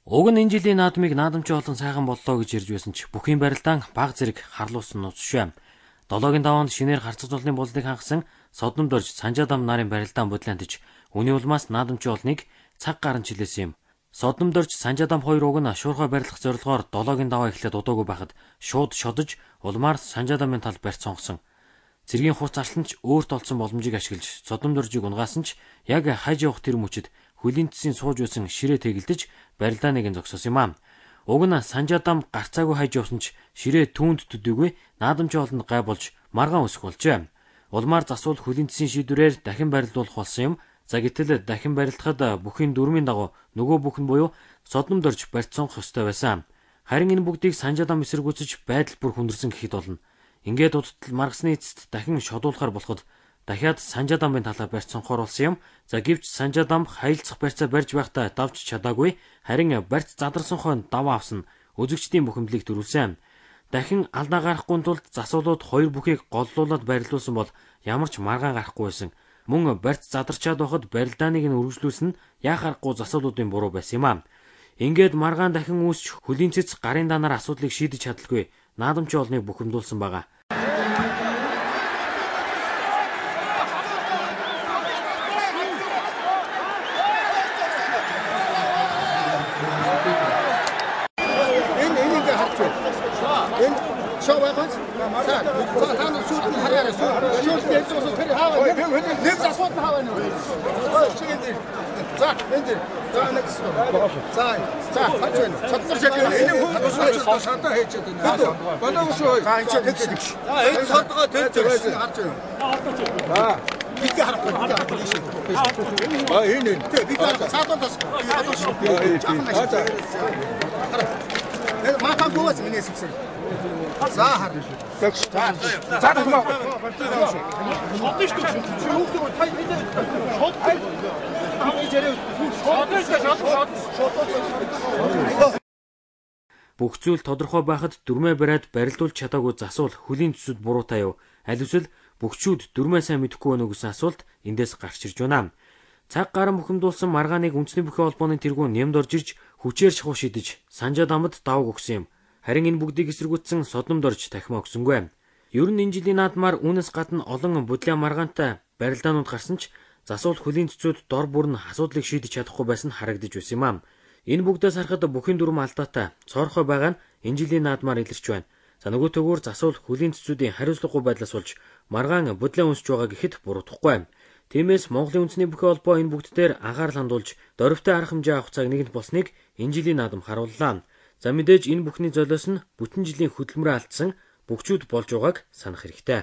Уг нь энэ жилийн наадмыг наадамч олон сайхан боллоо гэж ярьж байсан ч бүхийн барилдаан баг зэрэг харлуулсан нуцшаа. 7-гийн даваанд шинээр харцаг зулны болдыг хангасан содомд орж Санжаадам нарын барилдаан бодлоонтж үний улмаас наадамч олныг цаг гарan чилээсэн юм. Содомд орж Санжаадам 2 уг нь шуурхай барилдах зорилгоор 7-гийн даваа эхлээд удаагүй байхад шууд шодож улмаар Санжаадамын талд барьц сонгосон. Цэргийн хуц арслан ч өөрт олсон боломжийг ашиглаж содомд оржийг унгаасан ч яг хаж явах тэр мөчөд хөлийн төсийн сууж байсан ширээ тэгэлдэж барилдааныг зогсоосон юм аа. Уг нь Санжаадам гарцаагүй хаж явсан ч ширээ түүнд төдийгүй наадамч олонд гай болж маргаан өсөх болжээ. Улмаар засвал хөлийн төсийн шийдвэрээр дахин барилдуулах болсон юм. За гэтэл дахин барилдахад бүхийн дөрмийн дагуу нөгөө бүх нь буюу содомд орж барьц сонгох ёстой байсан. Харин энэ бүгдийг Санжаадам эсэргүүцэж байдал бүр хүндэрсэн гэхэд болно. Ингээд удтал маргасны эцэст дахин шодуулахар болоход дахиад Санжаадамын талаар барьц сонгохоор болсон юм. За гэвч Санжаадам хаялцах барьцаа барьж байхдаа давж чадаагүй. Харин барьц задарсан хойно даваа авсан үзэгчдийн бухимдлыг төрүүлсэн. Дахин алдаа гарахгүй тулд засвалууд хоёр бүхийг голлуулаад барилуулсан бол ямар ч маргаан гарахгүй байсан. Мөн барьц задарчаад байхад барилдааныг нь үргэлжлүүлсэн нь яхахгүй засвалуудын буруу байсан юм аа. Ингээд маргаан дахин үүсч хөлийн цэц гарын данаар асуудлыг шийдэж чадалгүй наадамч олныг бухимдуулсан байгаа. Бүх зүйл тодорхой байхад дүрмээ бариад барилдуулж чадаагүй засвал хөлийн төсөд буруутай юу? Аль эсвэл бүгчүүд дүрмээ сайн мэдэхгүй байна уу гэсэн асуулт эндээс гарч ирж байна. Цаг гарan бухимдуулсан маргааныг үндэсний бүхий холбооны тэргүүн нэмд орж ирж хүчээр шахуу шидэж Санжаадамд даваг өгсөн юм. Харин энэ бүгдийг эсэргүүцсэн содомд орж дахин өгсөнгүй. Ер нь энэ жилийн наадмаар үүнээс гадна олон бодлоо маргаантай барилдаанууд гарсан ч засвал хөлийн төсөөд дор бүр нь асуудлыг шийдэж чадахгүй байсан харагдаж байсан юм аа. Энэ бүгдээс харахад бүхийн дүрм алдаатай цоорхой байгаа нь энэ жилийн наадмаар илэрч байна. За нөгөө төгөөр засвал хөлийн төсүүдийн хариуцлагагүй байдлаас болж маргаан бодлоо үнсэж байгаа гэхэд буруудахгүй. Тиймээс Монголын үндэсний бүхий холбоо энэ бүгд дээр анхаарал хандуулж дөрвтэй арга хэмжээ авах цаг нэгэнт болсныг энэ жилийн наадам харууллаа. За мэдээж энэ бүхний золиос нь бүтэн жилийн хөдөлмөрөө алдсан бүгчүүд болж байгааг санах хэрэгтэй.